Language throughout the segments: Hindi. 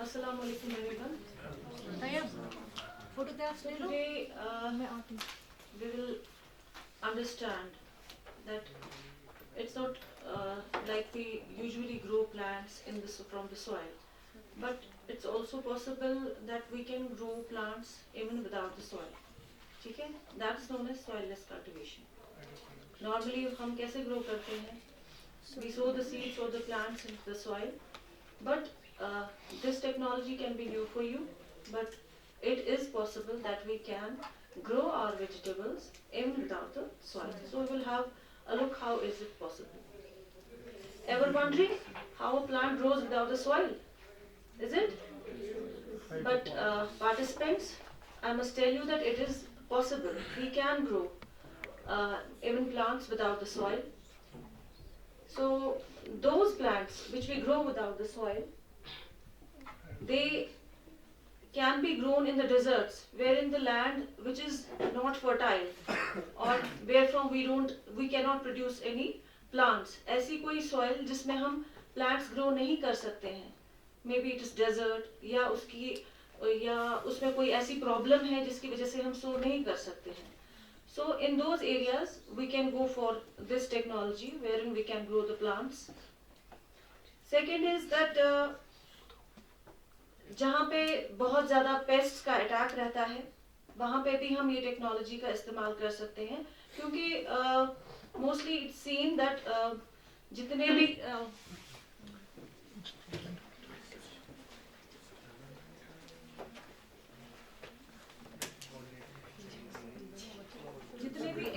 Assalamu alaikum everyone. Today we will understand that it's not like we usually grow plants from the soil, but it's also possible that we can grow plants even without the soil. ठीक है? That's known as soilless cultivation. Normally हम कैसे grow करते हैं? We sow the seeds or the plants into the soil, but this technology can be new for you, but it is possible that we can grow our vegetables even without the soil. So we will have a look how is it possible. Ever wondering how a plant grows without the soil? Is it? But participants, I must tell you that it is possible. We can grow even plants without the soil. So those plants which we grow without the soil, they can be grown in the deserts, wherein the land which is not fertile or where we cannot produce any plants. ऐसी कोई soil जिसमें हम plants grow नहीं कर सकते हैं. Maybe it is desert या उसमें कोई ऐसी problem है जिसकी वजह से हम sow नहीं कर सकते हैं. So in those areas we can go for this technology wherein we can grow the plants. Second is that जहाँ पे बहुत ज़्यादा पेस्ट का अटैक रहता है वहाँ पे भी हम ये टेक्नोलॉजी का इस्तेमाल कर सकते हैं, क्योंकि मोस्टली इट्स सीन दैट जितने भी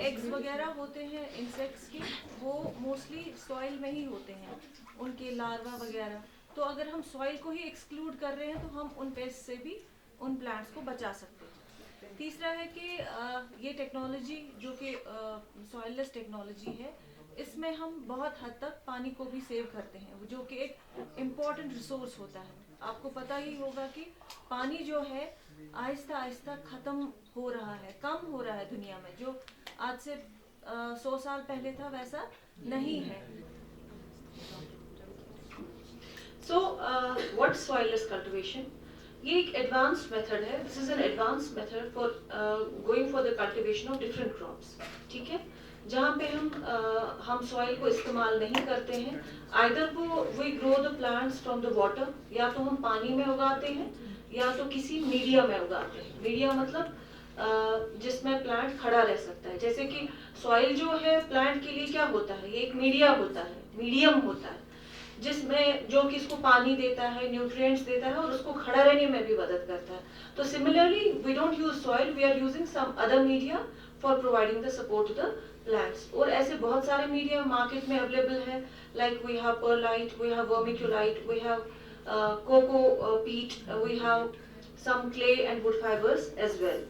एग्स वगैरह होते हैं इंसेक्ट्स के, वो मोस्टली सॉइल में ही होते हैं, उनके लार्वा वगैरह. तो अगर हम सॉइल को ही एक्सक्लूड कर रहे हैं तो हम उन पेस्ट से भी उन प्लांट्स को बचा सकते हैं. तीसरा है कि ये टेक्नोलॉजी जो कि सॉइललेस टेक्नोलॉजी है, इसमें हम बहुत हद तक पानी को भी सेव करते हैं, जो कि एक इम्पॉर्टेंट रिसोर्स होता है. आपको पता ही होगा कि पानी जो है आहिस्ता आहिस्ता ख़त्म हो रहा है, कम हो रहा है दुनिया में. जो आज से 100 साल पहले था वैसा नहीं है. So what soilless cultivation? ये एक advanced method है. This is an advanced method for going for the cultivation of different crops. ठीक है? जहाँ पे हम soil को इस्तेमाल नहीं करते हैं. Either we grow the plants from the water, या तो हम पानी में उगाते हैं या तो किसी मीडिया में उगाते हैं. मीडिया मतलब जिसमें प्लांट खड़ा रह सकता है. जैसे कि सॉइल जो है प्लांट के लिए क्या होता है, ये एक मीडिया होता है, मीडियम होता है, जिसमें जो कि इसको पानी देता है, न्यूट्रिएंट्स देता है और उसको खड़ा रहने में भी मदद करता है. तो similarly we don't use soil, we are using some other media for providing the support to the plants. और ऐसे बहुत सारे मीडिया मार्केट में अवेलेबल है, like we have perlite, we have vermiculite, we have coco peat, we have some clay and wood fibres as well.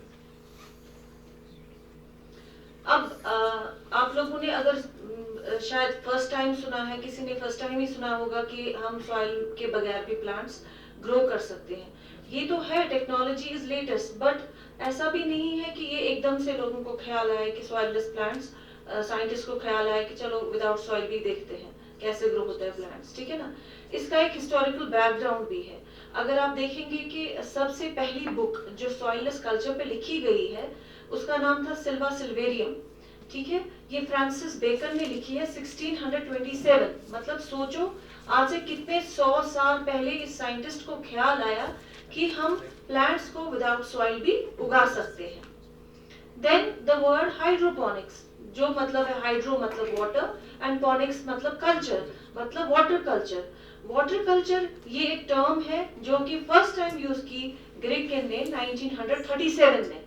अब आप लोगों ने अगर शायद फर्स्ट टाइम सुना है, किसी ने फर्स्ट टाइम ही सुना होगा कि हम सॉइल के बगैर भी प्लांट्स ग्रो कर सकते हैं. ये तो है, टेक्नोलॉजी इज लेटेस्ट, बट ऐसा भी नहीं है कि ये एकदम से लोगों को ख्याल आया कि सॉइललेस प्लांट्स, साइंटिस्ट को ख्याल आया कि चलो विदाउट सॉइल भी देखते हैं कैसे ग्रो होता है प्लांट्स. ठीक है ना? इसका एक हिस्टोरिकल बैकग्राउंड भी है. अगर आप देखेंगे कि सबसे पहली बुक जो सॉइललेस कल्चर पे लिखी गई है उसका नाम था सिल्वा सिल्वेरियम. ठीक है? ये फ्रांसिस बेकन ने लिखी है 1627. मतलब सोचो आज से कितने 100 साल पहले इस साइंटिस्ट को ख्याल आया कि हम प्लांट्स को विदाउट सॉइल भी उगा सकते हैं. देन द वर्ड हाइड्रोपोनिक्स, जो मतलब है हाइड्रो मतलब वाटर एंड पोनिक्स मतलब कल्चर, मतलब वाटर कल्चर. वाटर कल्चर ये एक टर्म है जो कि फर्स्ट टाइम यूज की ग्रेकन ने 1937 में.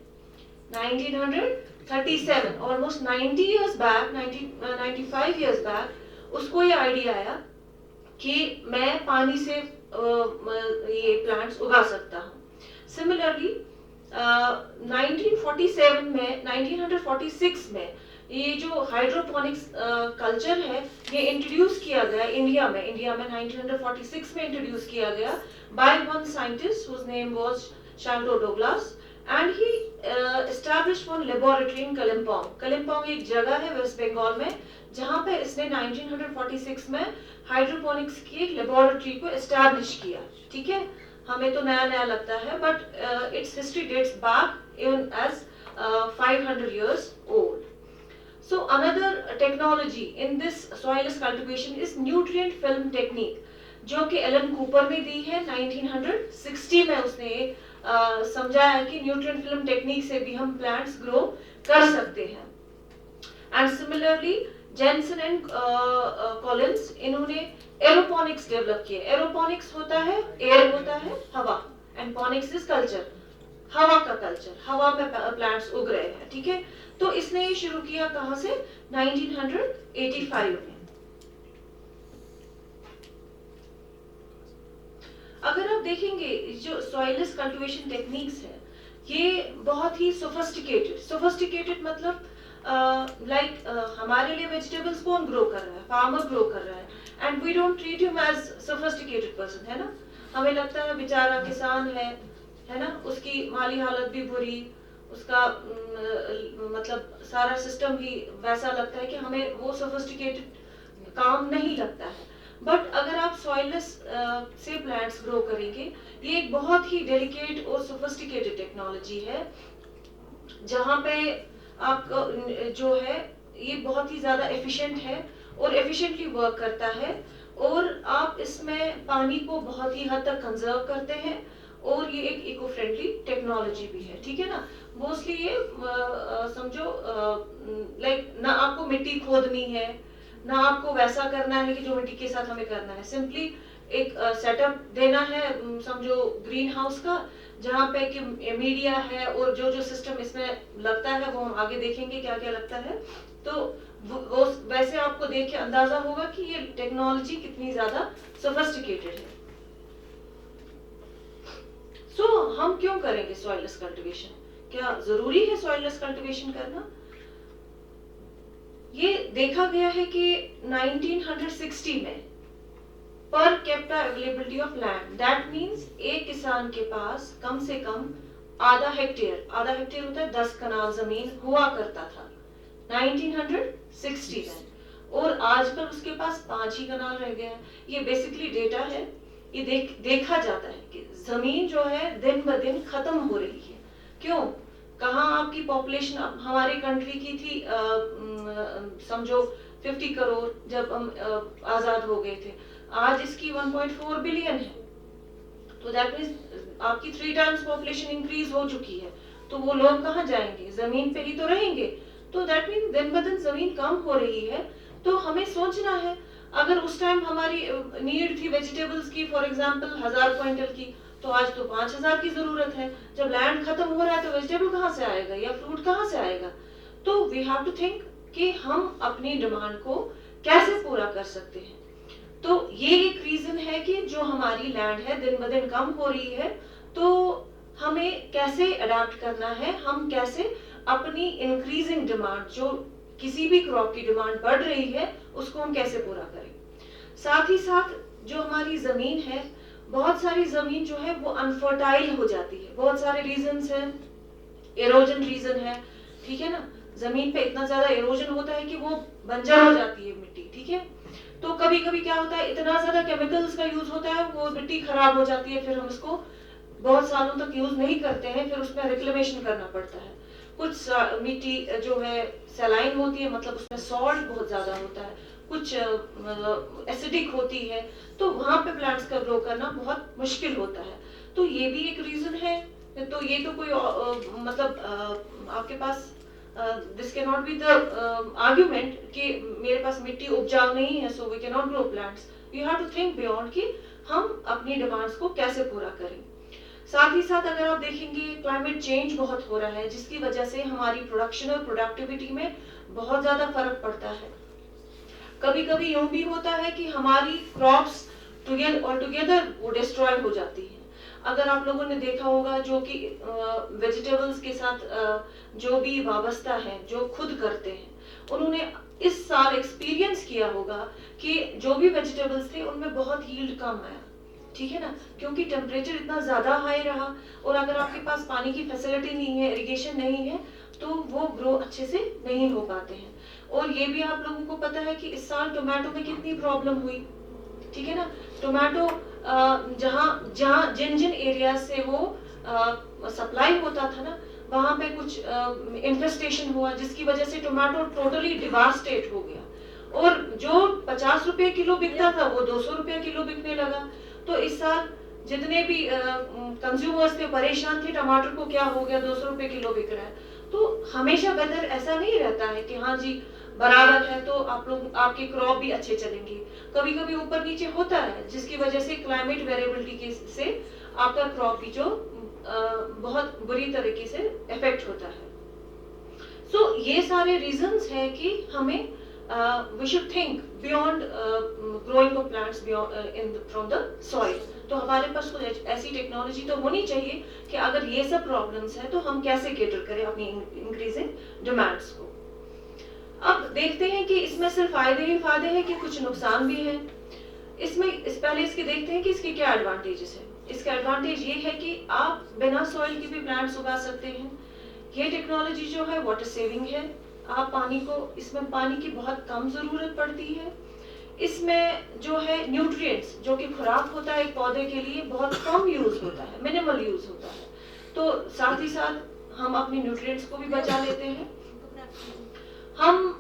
1937, almost 90 years back, 95 years back, उसको ये आइडिया आया कि मैं पानी से ये प्लांट्स उगा सकता हूँ. सिमिलरली 1946 में ये जो हाइड्रोपोनिक्स कल्चर है ये इंट्रोड्यूस किया गया इंडिया में. 1946 में इंट्रोड्यूस किया गया by one scientist whose name was Sholto Douglas, and he established one laboratory in Kalimpong. Kalimpong एक जगह है वेस्ट बंगाल में जहाँ पे इसने 1946 में हाइड्रोपोनिक्स की एक लेबोरेटरी को एस्टैब्लिश किया. ठीक है? हमें तो नया नया लगता है, but it's history dates back even as 500 years old. So another technology in this soilless cultivation is nutrient film technique, जो कि एलन कूपर ने दी है 1960 में। उसने समझा है कि न्यूट्रिएंट फिल्म टेक्निक से भी हम प्लांट्स ग्रो कर सकते हैं। And similarly Jensen and Collins, इन्होंने एरोपोनिक्स डेवलप किया। एरोपोनिक्स होता है, एयर होता है, हवा, एंड पोनिक्स इज कल्चर, हवा का कल्चर, हवा में प्लांट्स उग रहे हैं, ठीक है। तो इसने ये शुरू किया कहां से? 1985 में। अगर आप देखेंगे जो सॉइललेस कल्टीवेशन टेक्निक्स है, ये बहुत ही सोफिस्टिकेटेड मतलब लाइक हमारे लिए वेजिटेबल्स कौन ग्रो कर रहा है? फार्मर ग्रो कर रहा है, and we don't treat him as sophisticated person, है ना। हमें लगता है बेचारा किसान है ना, उसकी माली हालत भी बुरी, उसका मतलब सारा सिस्टम ही वैसा लगता है कि हमें वो सोफिस्टिकेटेड काम नहीं लगता है। बट अगर आप सॉइललेस से प्लांट्स ग्रो करेंगे, ये एक बहुत ही डेलिकेट और सोफिस्टिकेटेड टेक्नोलॉजी है, जहाँ पे आपका जो है ये बहुत ही ज्यादा एफिशिएंट है और एफिशिएंटली वर्क करता है, और आप इसमें पानी को बहुत ही हद तक कंजर्व करते हैं, और ये एक इको फ्रेंडली टेक्नोलॉजी भी है, ठीक है ना। मोस्टली ये समझो लाइक ना आपको मिट्टी खोदनी है, ना आपको वैसा करना है कि जो मिट्टी के साथ हमें करना है, सिंपली एक सेटअप देना है, समझो ग्रीन हाउस का, जहाँ पे कि मीडिया है और जो जो सिस्टम इसमें लगता है वो हम आगे देखेंगे क्या क्या लगता है। तो वो वैसे आपको देख के अंदाजा होगा कि ये टेक्नोलॉजी कितनी ज्यादा सोफिस्टिकेटेड है। सो हम क्यों करेंगे सॉइललेस कल्टीवेशन? क्या जरूरी है सॉइललेस कल्टीवेशन करना? ये देखा गया है कि 1960 में per capita availability of land, that means एक किसान के पास कम से कम आधा हेक्टेयर होता है 10 कनाल जमीन हुआ करता था 1960 में, और आजकल उसके पास 5 ही कनाल रह गया है। ये बेसिकली डेटा है, ये देखा जाता है कि जमीन जो है दिन ब दिन खत्म हो रही है। क्यों? कहाँ आपकी पॉपुलेशन हमारी कंट्री की थी समझो 50 करोड़ जब हम आजाद हो गए थे, आज इसकी 1.4 बिलियन है, तो दैट मींस आपकी 3 टाइम्स पॉपुलेशन इंक्रीज हो चुकी है। तो वो लोग कहाँ जाएंगे? जमीन पे ही तो रहेंगे। तो दैट मींस दिन ब दिन जमीन कम हो रही है। तो हमें सोचना है, अगर उस टाइम हमारी नीड थी वेजिटेबल्स की फॉर एग्जांपल 1000 क्विंटल की, तो आज तो 5000 की जरूरत है। जब लैंड खत्म हो रहा है तो वेजिटेबल कहाँ से आएगा या फ्रूट कहाँ से आएगा? तो वी हैव टू थिंक कि हम अपनी डिमांड को कैसे पूरा कर सकते हैं। तो ये एक रीजन है कि जो हमारी लैंड है दिन ब दिन कम हो रही है, तो हमें कैसे अडेप्ट करना है, हम कैसे अपनी इंक्रीजिंग डिमांड, जो किसी भी क्रॉप की डिमांड बढ़ रही है, उसको हम कैसे पूरा करें। साथ ही साथ जो हमारी जमीन है, बहुत सारी जमीन जो है वो अनफर्टाइल हो जाती है। बहुत सारे रीजंस हैं, एरोजन रीजन है, ठीक है ना। जमीन पे इतना ज्यादा एरोजन होता है कि वो बंजर हो जाती है मिट्टी, ठीक है। तो कभी कभी क्या होता है, इतना ज्यादा केमिकल्स का यूज होता है, वो मिट्टी खराब हो जाती है, फिर हम उसको बहुत सालों तक यूज नहीं करते हैं, फिर उसमें रिक्लेमेशन करना पड़ता है। कुछ मिट्टी जो है सैलाइन होती है, मतलब उसमें सॉल्ट बहुत ज्यादा होता है, कुछ एसिडिक होती है, तो वहां पे प्लांट्स का ग्रो करना बहुत मुश्किल होता है। तो ये भी एक रीजन है। तो ये तो कोई मतलब आपके पास this can not be the argument कि मेरे पास मिट्टी उपजाऊ नहीं है so we can not grow plants. You have to think beyond कि हम अपनी डिमांड्स को कैसे पूरा करें। साथ ही साथ अगर आप देखेंगे क्लाइमेट चेंज बहुत हो रहा है, जिसकी वजह से हमारी प्रोडक्शन और प्रोडक्टिविटी में बहुत ज्यादा फर्क पड़ता है। कभी कभी यूं भी होता है कि हमारी क्रॉप्स टुगेदर वो डिस्ट्रॉय हो जाती है। अगर आप लोगों ने देखा होगा, जो कि वेजिटेबल्स के साथ जो भी वाबस्ता है, जो खुद करते हैं, उन्होंने इस साल एक्सपीरियंस किया होगा कि जो भी वेजिटेबल्स थे उनमें बहुत यील्ड कम आया, ठीक है ना, क्योंकि टेम्परेचर इतना ज्यादा हाई रहा, और अगर आपके पास पानी की फैसिलिटी नहीं है, इरिगेशन नहीं है, तो वो ग्रो अच्छे से नहीं हो पाते हैं। और ये भी आप लोगों को पता है कि इस साल टोमेटो में कितनी प्रॉब्लम हुई, ठीक है ना। टोमेटो जहाँ जहाँ जिन जिन एरिया से वो सप्लाई होता था ना, वहां पे कुछ इन्फेस्टेशन हुआ, जिसकी वजह से टोमेटो टोटली डिवास्टेट हो गया और जो 50 रुपए किलो बिकता था वो 200 रुपए किलो बिकने लगा। तो इस साल जितने भी कंज्यूमर्स थे परेशान थे, टमाटर को क्या हो गया, 200 रुपए किलो बिक रहा है। तो हमेशा वेदर ऐसा नहीं रहता है कि हाँ जी बराबर है तो आप लोग आपके क्रॉप भी अच्छे चलेंगे। कभी कभी ऊपर नीचे होता है, जिसकी वजह से क्लाइमेट वेरिएबिलिटी से आपका क्रॉप भी जो बहुत बुरी तरीके से इफेक्ट होता है। सो ये सारे रीजंस है कि हमें we should think beyond growing of plants beyond from the soil। तो हमारे पास कुछ ऐसी टेक्नोलॉजी तो होनी चाहिए कि अगर ये सब प्रॉब्लम्स है तो हम कैसे केटर करें अपनी इंक्रीजिंग डिमांड्स को। अब देखते हैं कि इसमें सिर्फ फायदे ही फायदे हैं कि कुछ नुकसान भी है। पहले इसके देखते हैं कि इसके क्या एडवांटेजेस है। इसका एडवांटेज ये है कि आप बिना सॉइल के भी प्लांट्स उगा सकते हैं। ये टेक्नोलॉजी जो है वाटर सेविंग है। आप इसमें पानी की बहुत कम जरूरत पड़ती है। इसमें जो है न्यूट्रिएंट्स जो कि खुराक होता है एक पौधे के लिए बहुत कम यूज होता है, मिनिमल यूज होता है। तो साथ ही साथ हम अपने न्यूट्रिएंट्स को भी बचा लेते हैं। हम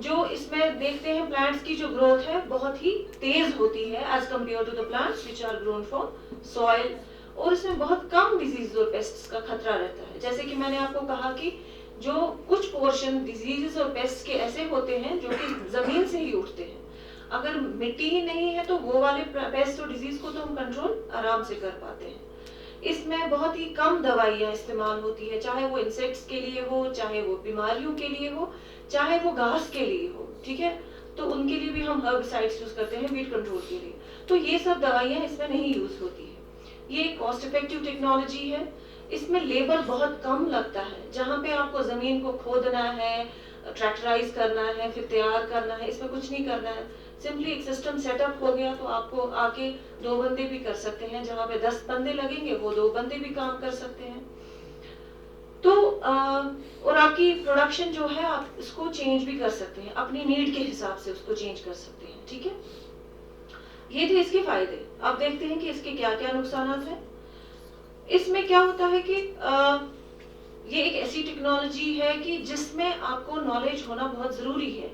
जो इसमें देखते हैं प्लांट्स की जो ग्रोथ है बहुत ही तेज होती है as compare to the plants which are grown from soil, और इसमें बहुत कम डिजीज और पेस्ट्स का खतरा रहता है। जैसे कि मैंने आपको कहा कि जो कुछ पोर्शन डिजीजेस और पेस्ट्स के ऐसे होते हैं जो कि जमीन से ही उठते हैं। अगर मिट्टी ही नहीं है तो वो वाले पेस्ट और डिजीज को तो हम कंट्रोल आराम से कर पाते हैं। इसमें बहुत ही कम दवाइयाँ इस्तेमाल होती है, चाहे वो इंसेक्ट्स के लिए हो, चाहे वो बीमारियों के लिए हो, चाहे वो घास के लिए हो, ठीक है। तो उनके लिए भी हम हर्बिसाइड्स यूज करते हैं वीड कंट्रोल के लिए। तो ये सब दवाइयाँ इसमें नहीं यूज होती है। ये एक कॉस्ट इफेक्टिव टेक्नोलॉजी है। इसमें लेबर बहुत कम लगता है। जहाँ पे आपको जमीन को खोदना है, ट्रैक्टराइज करना है, फिर तैयार करना है, इसमें कुछ नहीं करना है। सिंपली एक सिस्टम सेटअप हो गया तो आपको आके 2 बंदे भी कर सकते हैं। जहाँ पे 10 बंदे लगेंगे वो 2 बंदे भी काम कर सकते हैं। तो और आपकी प्रोडक्शन जो है आप इसको चेंज भी कर सकते हैं, अपनी नीड के हिसाब से उसको चेंज कर सकते हैं, ठीक है। ये थे इसके फायदे। अब देखते हैं कि इसके क्या क्या नुकसान हैं। इसमें क्या होता है कि ये एक ऐसी टेक्नोलॉजी है कि जिसमें आपको नॉलेज होना बहुत जरूरी है।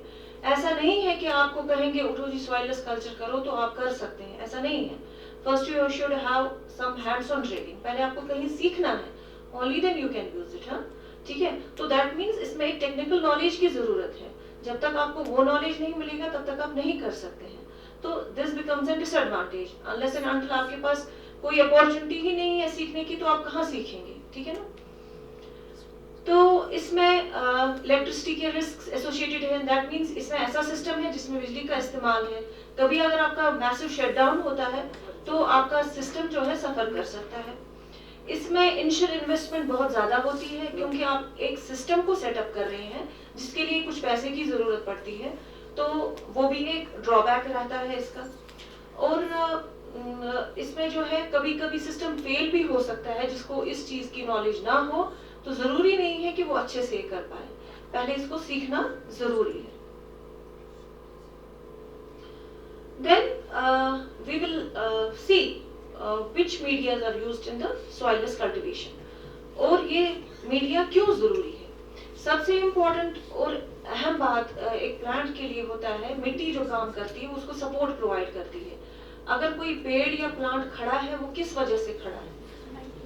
ऐसा नहीं है कि आपको कहेंगे उठो जी सॉइललेस कल्चर करो तो आप कर सकते हैं, ऐसा नहीं है। First you should have some hands on training, पहले आपको कहीं सीखना है, only then you can use it, हाँ, ठीक है। तो दैट मीन्स इसमें एक टेक्निकल नॉलेज की जरूरत है। जब तक आपको वो नॉलेज नहीं मिलेगा तब तक आप नहीं कर सकते हैं। तो this becomes a disadvantage. Unless and until आपके पास कोई अपॉर्चुनिटी ही नहीं है सीखने की तो आप कहाँ सीखेंगे, ठीक है ना। तो इसमें इलेक्ट्रिसिटी के रिस्क एसोसिएटेड है। दैट मींस इसमें ऐसा सिस्टम है जिसमें बिजली का इस्तेमाल है। कभी अगर आपका मैसिव शटडाउन होता है तो आपका सिस्टम जो है सफर कर सकता है। इसमें इनिशियल इन्वेस्टमेंट बहुत ज्यादा होती है क्योंकि आप एक सिस्टम को सेटअप कर रहे हैं जिसके लिए कुछ पैसे की जरूरत पड़ती है, तो वो भी एक ड्रॉबैक रहता है इसका। और इसमें जो है कभी कभी सिस्टम फेल भी हो सकता है। जिसको इस चीज की नॉलेज ना हो तो जरूरी नहीं है कि वो अच्छे से कर पाए, पहले इसको सीखना जरूरी है। Then we will see which medias are used in the soilless cultivation। और ये मीडिया क्यों जरूरी है। सबसे इम्पोर्टेंट और अहम बात एक प्लांट के लिए होता है, मिट्टी जो काम करती है उसको सपोर्ट प्रोवाइड करती है। अगर कोई पेड़ या प्लांट खड़ा है वो किस वजह से खड़ा है,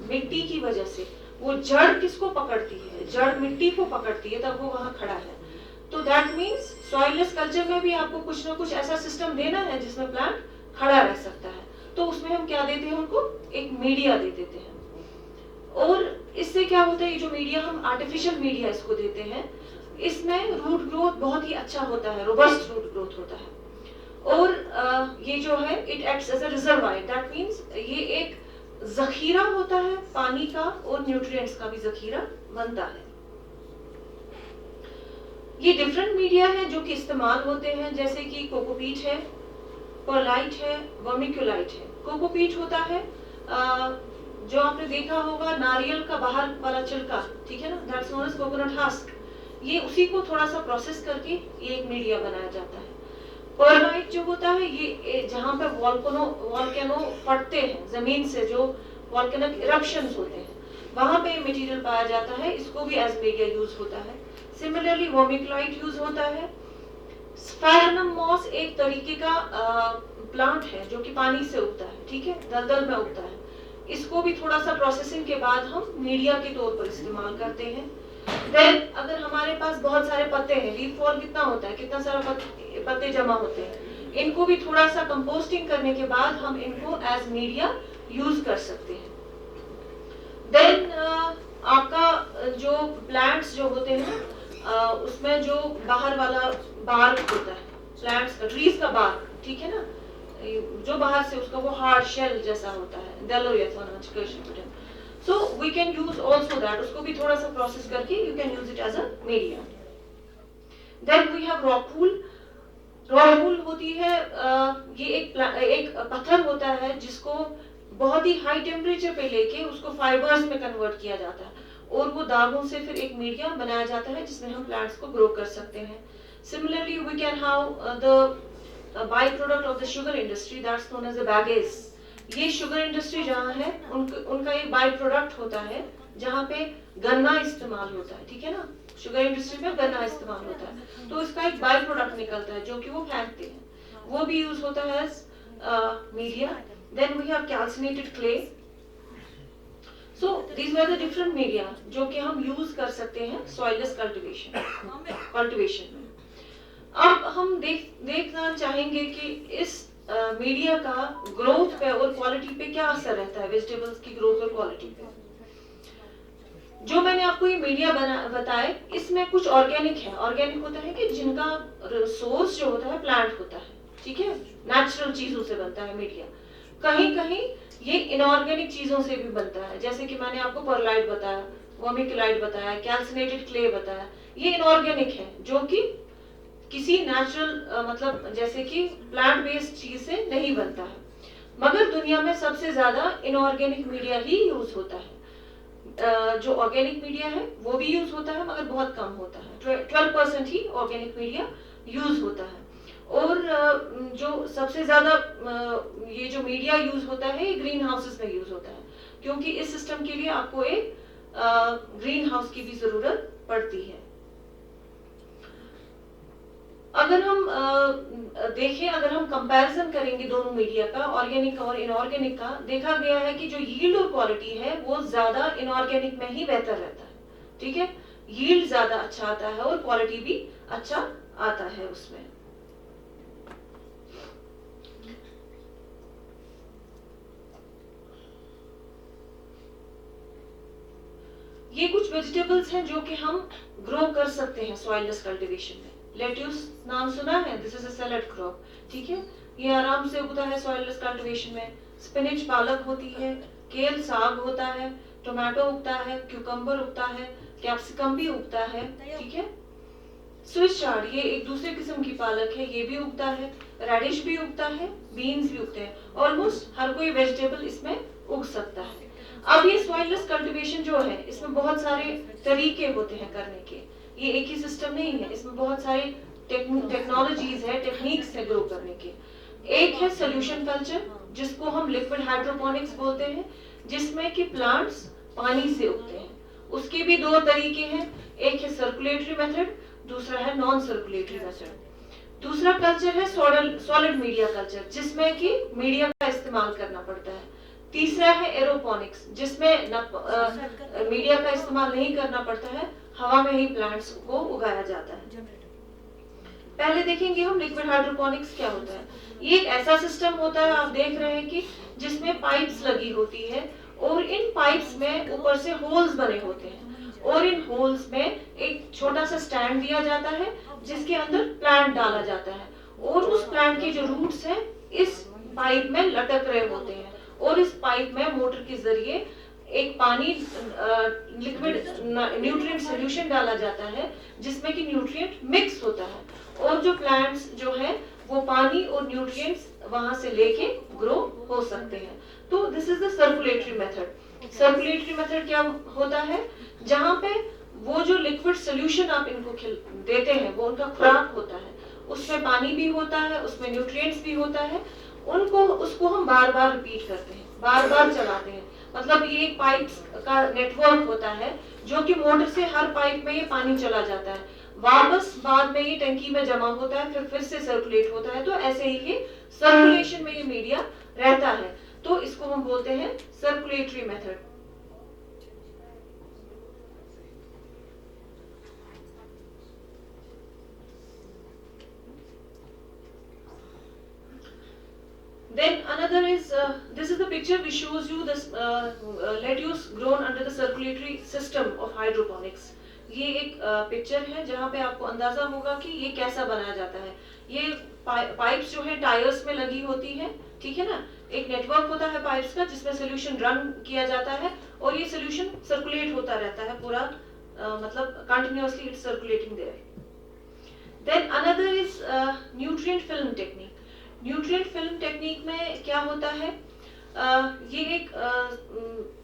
मिट्टी की वजह से। वो जड़ किसको पकड़ती है, जड़ मिट्टी को पकड़ती है, तब वो वहां खड़ा है। तो दैट मीन्स सॉइललेस कल्चर में भी आपको कुछ ना कुछ ऐसा सिस्टम देना है जिसमें प्लांट खड़ा रह सकता है। तो उसमें हम क्या देते हैं, उनको एक मीडिया दे देते हैं। और इससे क्या होता है, ये जो मीडिया हम आर्टिफिशियल मीडिया इसको देते हैं, इसमें रूट ग्रोथ बहुत ही अच्छा होता है, रोबस्ट रूट ग्रोथ होता है। और ये जो है it acts as a reservoir. That means ये एक जखीरा होता है पानी का और न्यूट्रिएंट्स का भी जखीरा बनता है। ये डिफरेंट मीडिया है जो कि इस्तेमाल होते हैं, जैसे कि कोकोपीट है, परलाइट है, वर्मिक्यूलाइट है। कोकोपीट होता है जो आपने देखा होगा नारियल का बाहर वाला छिलका, ठीक है ना, that's known as coconut husk. ये उसी को थोड़ा सा प्रोसेस करके ये एक मीडिया बनाया जाता है। परलाइट जो होता है ये जहाँ पे वॉल्केनो फटते हैं जमीन से, जो वॉल्केनिक इरप्शंस होते हैं वहां पे मटेरियल पाया जाता है, इसको भी एज मीडिया यूज होता है। सिमिलरली वर्मिकुलाइट यूज होता है। स्फेरेनम मॉस एक तरीके का प्लांट है जो कि पानी से उगता है, ठीक है, दलदल में उगता है। इसको भी थोड़ा सा प्रोसेसिंग के बाद हम मीडिया के तौर पर इस्तेमाल करते हैं। देन अगर हमारे पास बहुत सारे पत्ते हैं, लीफ फॉल कितना होता है, कितना सारा पत्ते जमा होते हैं, इनको भी थोड़ा सा कंपोस्टिंग करने के बाद हम इनको एज मीडिया यूज कर सकते हैं। देन आपका जो प्लांट्स जो होते हैं उसमें जो बाहर वाला बार्क होता है प्लांट्स का, ट्रीज का बार्क, ठीक है ना, जो बाहर से उसका वो हार्ड शेल जैसा होता है, so we can use also that, उसको भी थोड़ा सा प्रोसेस करके you can use it as a media. Then we have rock wool. Rock wool होती है ये एक पत्थर होता है जिसको बहुत ही हाई टेम्परेचर पे लेके उसको फाइबर्स में कन्वर्ट किया जाता है और वो दागों से फिर एक मीडिया बनाया जाता है जिसमें हम प्लांट्स को ग्रो कर सकते हैं। Similarly we can have the by product of the sugar industry, that's known as the bagasse. ये शुगर इंडस्ट्री जहाँ है उनका एक बाय प्रोडक्ट होता है जहाँ पे गन्ना इस्तेमाल होता है, ठीक है ना, शुगर इंडस्ट्री में गन्ना इस्तेमाल होता है, तो इसका एक बाय प्रोडक्ट निकलता है जो कि वो फेंकते हैं, वो भी यूज होता है as media. Then we have calcinated clay. So these were the different media जो कि हम यूज कर सकते हैं soilless cultivation में। अब हम देखना चाहेंगे कि इस मीडिया का ग्रोथ पे और क्वालिटी पे क्या असर रहता है, वेजिटेबल्स की ग्रोथ और क्वालिटी पे। जो मैंने आपको ये मीडिया बताए इसमें कुछ ऑर्गेनिक है। ऑर्गेनिक होता है कि जिनका सोर्स जो होता है प्लांट होता है, ठीक है, नेचुरल चीजों से बनता है मीडिया। कहीं कहीं ये इनऑर्गेनिक चीजों से भी बनता है, जैसे कि मैंने आपको परलाइट बताया, वर्मिकुलाइट बताया, कैल्सिनेटेड क्ले बताया, ये इनऑर्गेनिक है जो कि किसी नेचुरल मतलब जैसे कि प्लांट बेस्ड चीज से नहीं बनता है। मगर दुनिया में सबसे ज्यादा इनऑर्गेनिक मीडिया ही यूज होता है। जो ऑर्गेनिक मीडिया है वो भी यूज होता है मगर बहुत कम होता है, 12% ही ऑर्गेनिक मीडिया यूज होता है। और जो सबसे ज्यादा ये जो मीडिया यूज होता है ये ग्रीन हाउसेस में यूज होता है, क्योंकि इस सिस्टम के लिए आपको एक ग्रीन हाउस की भी जरूरत पड़ती है। अगर हम देखें, अगर हम कंपैरिजन करेंगे दोनों मीडिया का, ऑर्गेनिक और इनऑर्गेनिक का, देखा गया है कि जो यील्ड और क्वालिटी है वो ज्यादा इनऑर्गेनिक में ही बेहतर रहता है, ठीक है, यील्ड ज्यादा अच्छा आता है और क्वालिटी भी अच्छा आता है उसमें। ये कुछ वेजिटेबल्स हैं जो कि हम ग्रो कर सकते हैं सॉइललेस कल्टीवेशन में। लेट्यूस नाम सुना है, this is a salad crop, ठीक है, ये आराम से उगता है सॉइललेस कल्टीवेशन में। स्पिनच पालक होती है, केल साग होता है, टोमेटो उगता है, क्यूकम्बर उगता है, कैप्सिकम भी उगता है, ठीक है। स्विस चार्ड ये एक दूसरे किस्म की पालक है, ये भी उगता है, रेडिश भी उगता है, बीन्स भी उगते हैं, ऑलमोस्ट हर कोई वेजिटेबल इसमें उग सकता है। अब ये सॉइललेस कल्टीवेशन जो है इसमें बहुत सारे तरीके होते हैं करने के, ये एक ही सिस्टम नहीं है, इसमें बहुत सारे टेक्नोलॉजीज है, टेक्निक्स है ग्रो करने के। एक है सोल्यूशन कल्चर जिसको हम लिक्विड हाइड्रोपोनिक्स बोलते हैं, जिसमें कि प्लांट्स पानी से उगते हैं। उसके भी दो तरीके हैं, एक है सर्कुलेटरी मेथड, दूसरा है नॉन सर्कुलेटरी मेथड। दूसरा कल्चर है सॉलिड मीडिया कल्चर जिसमें कि मीडिया का इस्तेमाल करना पड़ता है। तीसरा है एरोपोनिक्स जिसमें मीडिया का इस्तेमाल नहीं करना पड़ता है, हवा में ही प्लांट्स को उगाया जाता है। पहले देखेंगे हम लिक्विड हाइड्रोपोनिक्स क्या होता है। ये एक ऐसा सिस्टम होता है, आप देख रहे हैं कि जिसमें पाइप्स लगी होती है और इन पाइप्स में ऊपर से होल्स बने होते हैं और इन होल्स में एक छोटा सा स्टैंड दिया जाता है जिसके अंदर प्लांट डाला जाता है और उस प्लांट के जो रूट्स हैं इस पाइप में लटक रहे होते हैं और इस पाइप में मोटर के जरिए एक पानी लिक्विड न्यूट्रिएंट सॉल्यूशन डाला जाता है जिसमें कि न्यूट्रिएंट मिक्स होता है और जो प्लांट्स जो है वो पानी और न्यूट्रिएंट्स वहां से लेके ग्रो हो सकते हैं। तो this is the circulatory method. Circulatory method क्या होता है, जहां पे वो जो लिक्विड सॉल्यूशन आप इनको देते हैं वो उनका खुराक होता है उसमें पानी भी होता है, उसमें न्यूट्रिएंट्स भी होता है, उसको हम बार बार रिपीट करते हैं, बार बार चलाते हैं। मतलब ये एक पाइप का नेटवर्क होता है जो कि मोटर से हर पाइप में ये पानी चला जाता है, वापस बाद में ये टंकी में जमा होता है, फिर से सर्कुलेट होता है। तो ऐसे ही ये सर्कुलेशन में ये मीडिया रहता है, तो इसको हम बोलते हैं circulatory method. Then another is this is the picture which shows you this lettuce grown under the circulatory system of hydroponics. ये एक पिक्चर है जहाँ पे आपको अंदाजा होगा कि ये कैसा बनाया जाता है। ये पाइप्स जो है टायर्स में लगी होती है, ठीक है ना, एक नेटवर्क होता है पाइप्स का जिसमें सोल्यूशन रन किया जाता है और ये सोल्यूशन सर्कुलेट होता रहता है पूरा, मतलब continuously it's circulating there. Then another is nutrient film technique. Nutrient film technique में क्या होता है, ये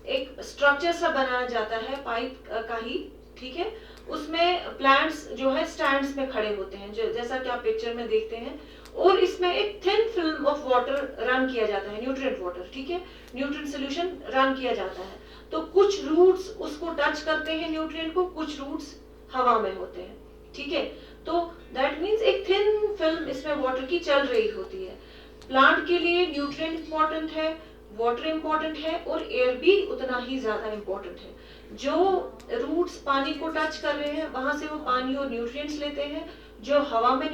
एक स्ट्रक्चर सा बनाया जाता है पाइप का ही, ठीक है। उसमें प्लांट्स जो है स्टैंड्स में खड़े होते हैं, जो जैसा कि आप पिक्चर में देखते हैं, और इसमें एक thin film of water run किया जाता है, न्यूट्रिएंट वाटर, ठीक है, न्यूट्रिएंट सोल्यूशन रन किया जाता है। तो कुछ रूट्स उसको टच करते हैं न्यूट्रिएंट को, कुछ रूट्स हवा में होते हैं, ठीक है। तो दैट मीन्स एक थिन फिल्म इसमें वाटर की चल रही होती है। प्लांट के लिए न्यूट्रिएंट इंपॉर्टेंट है, वाटर इंपॉर्टेंट है, और एयर भी उतना ही ज्यादा इंपॉर्टेंट है। जो रूट्स पानी को टच कर रहे हैं वहां से वो पानी और न्यूट्रिएंट्स लेते हैं, जो हवा में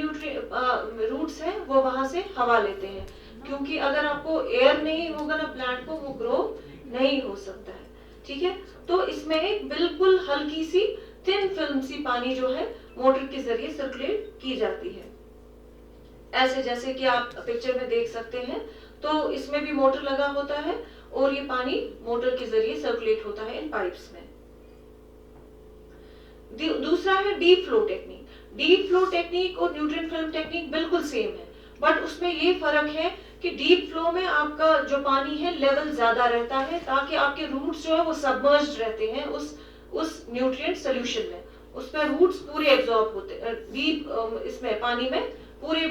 रूट्स हैं वो वहां से हवा लेते हैं, क्योंकि अगर आपको एयर नहीं होगा ना प्लांट को, वो ग्रो नहीं हो सकता है, ठीक है। तो इसमें एक बिल्कुल हल्की सी थिन फिल्म सी पानी जो है मोटर के जरिए सर्कुलेट की जाती है, ऐसे जैसे कि आप पिक्चर में देख सकते हैं। तो इसमें भी मोटर लगा होता है और ये पानी मोटर के जरिए सर्कुलेट होता है इन पाइप्स में। दूसरा है deep flow technique. Deep flow technique और न्यूट्रिएंट फिल्म टेक्निक बिल्कुल सेम है, बट उसमें ये फर्क है कि डीप फ्लो में आपका जो पानी है लेवल ज्यादा रहता है, ताकि आपके रूट्स जो है वो सबमर्ज्ड रहते हैं उस न्यूट्रिएंट सोल्यूशन में, उसमें रूट्स पूरे एब्जॉर्ब होते हैं, डीप इसमें पानी में पूरे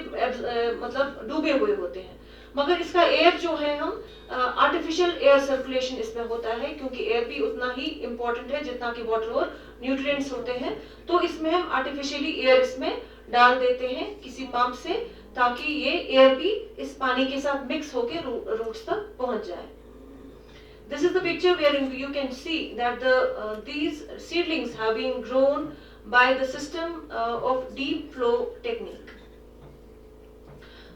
मतलब डूबे हुए होते हैं। मगर इसका एयर जो है हम आर्टिफिशियल एयर सर्कुलेशन इसमें होता है, क्योंकि एयर भी उतना ही इंपॉर्टेंट है जितना कि वाटर और न्यूट्रिएंट्स होते हैं। तो इसमें हम आर्टिफिशियली एयर इसमें डाल देते हैं किसी पंप से, ताकि ये एयर भी इस पानी के साथ मिक्स होकर रूट्स तक पहुंच जाए। This is the picture wherein you can see that these seedlings have been grown by the system of deep flow technique.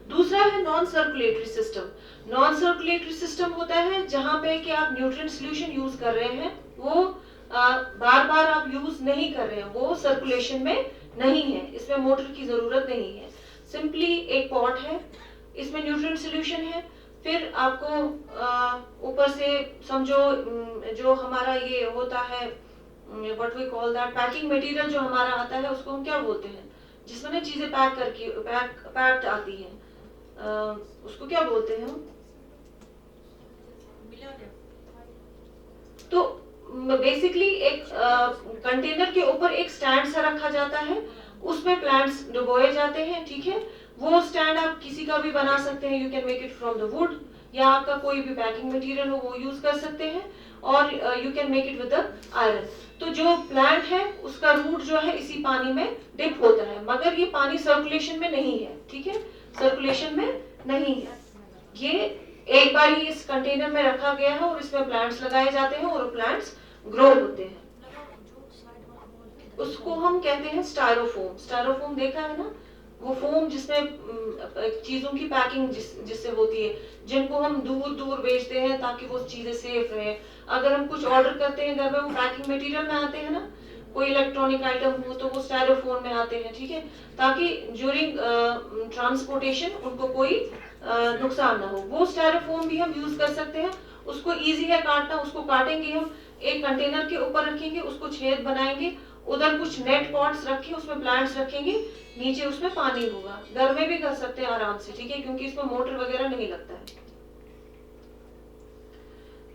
दूसरा है non circulatory system. Non circulatory system होता है जहां पे कि आप न्यूट्रिएंट सॉल्यूशन यूज कर रहे हैं, वो बार बार आप यूज नहीं कर रहे हैं, वो सर्कुलेशन में नहीं है, इसमें मोटर की जरूरत नहीं है। सिंपली एक पॉट है, इसमें न्यूट्रिएंट सॉल्यूशन है, फिर आपको ऊपर से समझो जो हमारा ये होता है what we call that packing material जो हमारा आता है, उसको हम क्या बोलते हैं, जिसमें ना चीजें पैक करके पैक्ड आती हैं, उसको क्या बोलते हैं हम? तो बेसिकली एक कंटेनर के ऊपर एक स्टैंड सा रखा जाता है, उसमें प्लांट्स डुबोए जाते हैं, ठीक है। वो स्टैंड आप किसी का भी बना सकते हैं, you can make it from the wood, या आपका कोई भी पैकिंग मटेरियल हो वो यूज कर सकते हैं, और you can make it with the iron. तो जो प्लांट है उसका रूट जो है इसी पानी में डिप होता है, मगर ये पानी सर्कुलेशन में नहीं है, ठीक है, सर्कुलेशन में नहीं है। ये एक बार ही इस कंटेनर में रखा गया है और इसमें प्लांट्स लगाए जाते हैं और प्लांट्स ग्रो होते हैं। उसको हम कहते हैं स्टायरोफोम। स्टायरोफोम देखा है ना, वो फोम जिसमें चीजों की पैकिंग जिससे होती है, जिनको हम दूर दूर भेजते हैं ताकि वो चीजें सेफ रहे। अगर हम कुछ ऑर्डर करते हैं घर में, वो पैकिंग मटेरियल में आते हैं ना, कोई इलेक्ट्रॉनिक आइटम हो तो वो स्टायरोफोम में आते हैं, ठीक है, ताकि ड्यूरिंग ट्रांसपोर्टेशन उनको कोई नुकसान ना हो। वो स्टायरोफोम भी हम यूज कर सकते हैं, उसको इजी है काटना, उसको काटेंगे हम, एक कंटेनर के ऊपर रखेंगे, उसको छेद बनाएंगे, उधर कुछ नेट पॉट्स रखे, उसमें प्लांट्स रखेंगे, नीचे उसमें पानी होगा। घर में भी कर सकते हैं आराम से, ठीक है, क्योंकि इसमें मोटर वगैरह नहीं लगता है।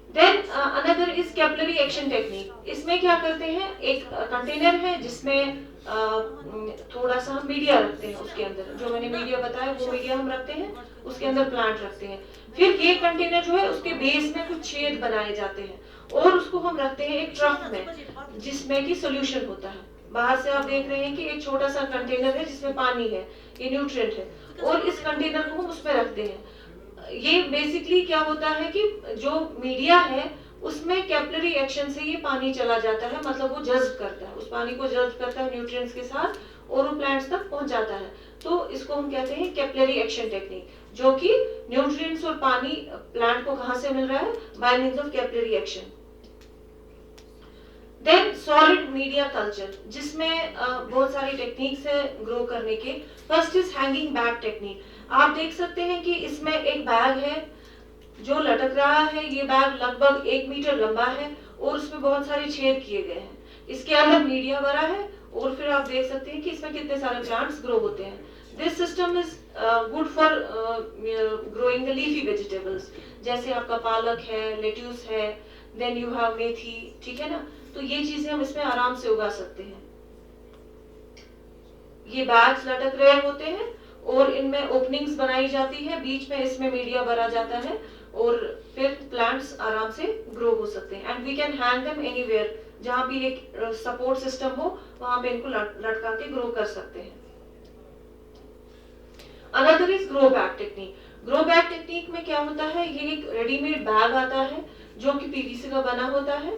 Then another is capillary action technique. इसमें क्या करते हैं, एक कंटेनर है जिसमें थोड़ा सा हम मीडिया रखते हैं उसके अंदर, जो मैंने मीडिया बताया वो मीडिया हम रखते हैं, उसके अंदर प्लांट रखते हैं। फिर ये कंटेनर जो है उसके बेस में कुछ छेद बनाए जाते हैं और उसको हम रखते हैं एक ट्रक में जिसमें कि सोल्यूशन होता है। बाहर से आप देख रहे हैं कि एक छोटा सा कंटेनर है जिसमें पानी है, ये न्यूट्रिएंट है, और इस कंटेनर को हम उसमें रखते हैं। ये बेसिकली क्या होता है कि जो मीडिया है उसमें कैपिलरी एक्शन से ये पानी चला जाता है, मतलब वो जज्ब करता है, उस पानी को जज्ब करता है न्यूट्रिएंट्स के साथ और वो प्लांट्स तक पहुंच जाता है। तो इसको हम कहते हैं कैपिलरी एक्शन टेक्निक, जो कि न्यूट्रिएंट्स और पानी प्लांट को कहां से मिल रहा है, by means of capillary action. Then solid media culture, जिसमें बहुत सारी टेक्निक्स है ग्रो करने के। First is hanging bag technique. आप देख सकते हैं कि इसमें एक बैग है जो लटक रहा है, ये बैग लगभग 1 मीटर लंबा है और उसमें बहुत सारे छेद किए गए हैं, इसके अंदर मीडिया भरा है और फिर आप देख सकते हैं कि इसमें कितने सारे प्लांट्स ग्रो होते हैं। This system is good for growing the leafy vegetables, जैसे आपका पालक है, लेट्यूस है, देन यू हैव मेथी, ठीक है ना, तो ये चीजें हम इसमें आराम से उगा सकते हैं। ये बैग्स लटक रहे होते हैं और इनमें ओपनिंग्स बनाई जाती है, बीच में इसमें मीडिया भरा जाता है और फिर प्लांट्स आराम से ग्रो हो सकते हैं। And we can hang them anywhere, जहां भी एक सपोर्ट सिस्टम हो वहां पे इनको लटका के ग्रो कर सकते हैं। Another is grow bag technique. Grow bag technique में क्या होता है, ये एक रेडीमेड बैग आता है जो कि पीवीसी का बना होता है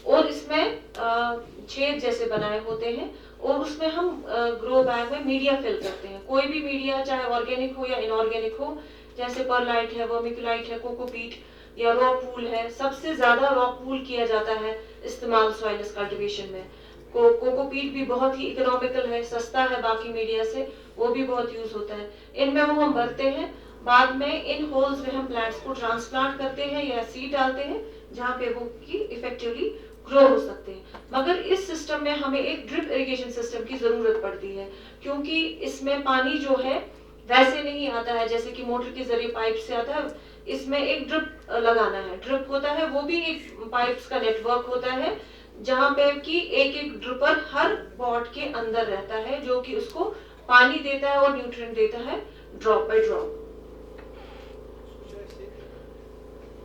और इसमें छेद जैसे बनाए होते हैं और उसमें हम ग्रो बैग में मीडिया फिल करते हैं। कोई भी मीडिया, चाहे ऑर्गेनिक हो या इनऑर्गेनिक हो, जैसे परलाइट है, वर्मिकुलाइट है, कोकोपीट या रॉक वूल है। सबसे ज्यादा रॉक वूल किया जाता है इस्तेमाल सॉइल कल्टीवेशन में। कोकोपीट भी बहुत ही इकोनॉमिकल है, सस्ता है बाकी मीडिया से, वो भी बहुत यूज होता है। इनमें वो हम भरते हैं, बाद में इन होल्स में हम प्लांट्स को ट्रांसप्लांट करते हैं या सीड डालते हैं जहाँ पे वो की इफेक्टिवली ग्रो हो सकते हैं। मगर इस सिस्टम में हमें एक ड्रिप इरिगेशन सिस्टम की जरूरत पड़ती है, क्योंकि इसमें पानी जो है वैसे नहीं आता है जैसे कि मोटर के जरिए पाइप से आता है। इसमें एक ड्रिप लगाना है, ड्रिप होता है वो भी एक पाइप्स का नेटवर्क होता है जहां पे कि एक एक ड्रिपर हर पॉट के अंदर रहता है जो कि उसको पानी देता है और न्यूट्रिएंट देता है drop by drop.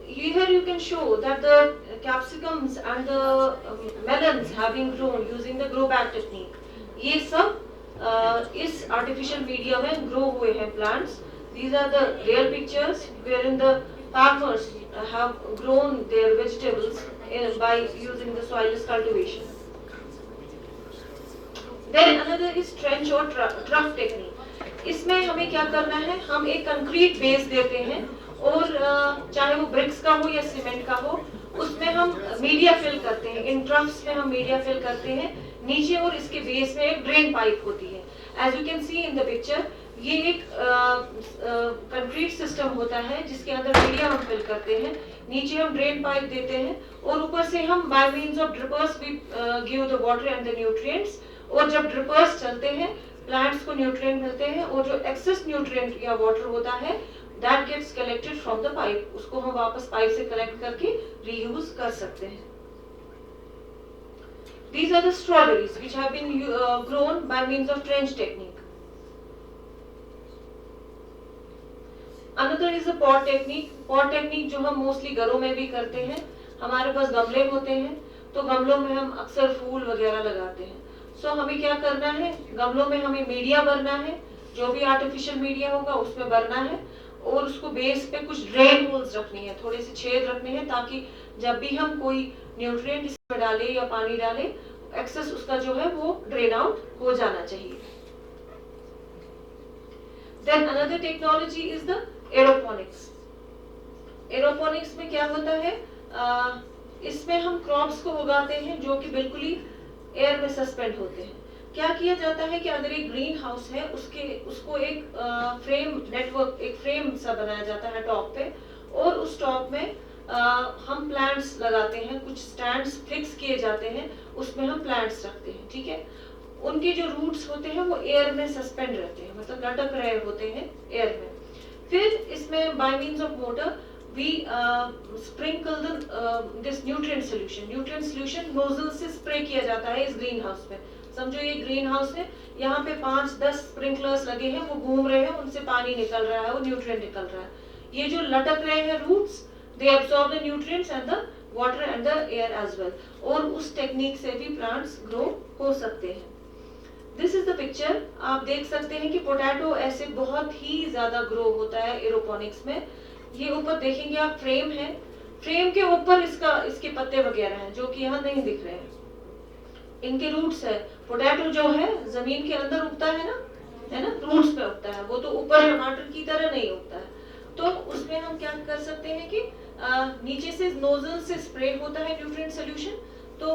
Here you can show that the capsicums and the melons have been grown using the grow bag technique. ये सब इस artificial media में grow हुए हैं plants. These are the real pictures wherein the farmers have grown their vegetables by using the soilless cultivation. Then another is trench or trough technique. इसमें हमें क्या करना है, हम एक कंक्रीट बेस देते हैं और चाहे वो ब्रिक्स का हो या सीमेंट का हो, उसमें हम मीडिया फिल करते हैं। इन ट्रफ्स में हम मीडिया फिल करते हैं नीचे और इसके बेस में एक ड्रेन पाइप होती है। As you can see in the picture, ये एक कंक्रीट सिस्टम होता है जिसके अंदर मीडिया हम फिल करते हैं, नीचे हम ड्रेन पाइप देते हैं और ऊपर से हम by means of drippers we give the water and the nutrients. और जब ड्रिपर्स चलते हैं प्लांट्स को न्यूट्रिएंट मिलते हैं और जो एक्सेस न्यूट्रिएंट या वाटर होता है that gets collected from the pipe, उसको हम वापस पाइप से कलेक्ट करके रीयूज कर सकते हैं। These are the strawberries which have been grown by means of trench technique. Another is the pot technique. Pot technique जो हम मोस्टली घरों में भी करते हैं। हमारे पास गमले होते हैं तो गमलों में हम अक्सर फूल वगैरह लगाते हैं। सो हमें क्या करना है, गमलों में हमें मीडिया भरना है, जो भी आर्टिफिशियल मीडिया होगा उसमें भरना है और उसको बेस पे कुछ ड्रेन होल्स रखनी है, थोड़े से छेद रखने हैं ताकि जब भी हम कोई न्यूट्रिएंट इसमें डाले या पानी डाले, एक्सेस उसका जो है वो ड्रेन आउट हो जाना चाहिए। Then another technology is the aeroponics. Aeroponics में क्या होता है, इसमें हम क्रॉप्स को उगाते हैं जो कि बिल्कुल ही एयर में सस्पेंड होते हैं। क्या किया जाता है कि अगर एक ग्रीन हाउस है उसको एक फ्रेम नेटवर्क, एक फ्रेम सा बनाया जाता है टॉप पे और उस टॉप में हम प्लांट्स लगाते हैं, कुछ स्टैंड्स फिक्स किए जाते हैं, उसमें हम प्लांट्स रखते हैं, ठीक है। उनके जो रूट्स होते हैं वो एयर में सस्पेंड रहते हैं, मतलब लटक रहे होते हैं एयर में। फिर इसमें by means of motor we sprinkle this nutrient solution. Nutrient solution nozzle से स्प्रे किया जाता है इस ग्रीन हाउस में। समझो ये ग्रीन हाउस है, यहाँ पे 5-10 स्प्रिंकलर्स लगे हैं, वो घूम रहे हैं, उनसे पानी निकल रहा है, वो न्यूट्रिएंट निकल रहा है। ये जो लटक रहे हैं roots, they absorb the nutrients and the water and the air as well, और उस टेक्निक से भी प्लांट्स ग्रो हो सकते हैं। This is the picture. आप देख सकते हैं कि पोटैटो ऐसे बहुत ही ज्यादा ग्रो होता है एरोपोनिक्स में। ये ऊपर देखेंगे आप, फ्रेम है, फ्रेम के ऊपर इसके पत्ते वगैरह हैं जो कि यहाँ नहीं दिख रहे हैं, इनके रूट्स है। पोटैटो जो है जमीन के अंदर उगता है ना, रूट्स पे उगता है, वो तो ऊपर टमाटर की तरह नहीं उगता है। तो उसमें हम क्या कर सकते हैं कि नीचे से नोजल से स्प्रे होता है न्यूट्रिएंट सोल्यूशन, तो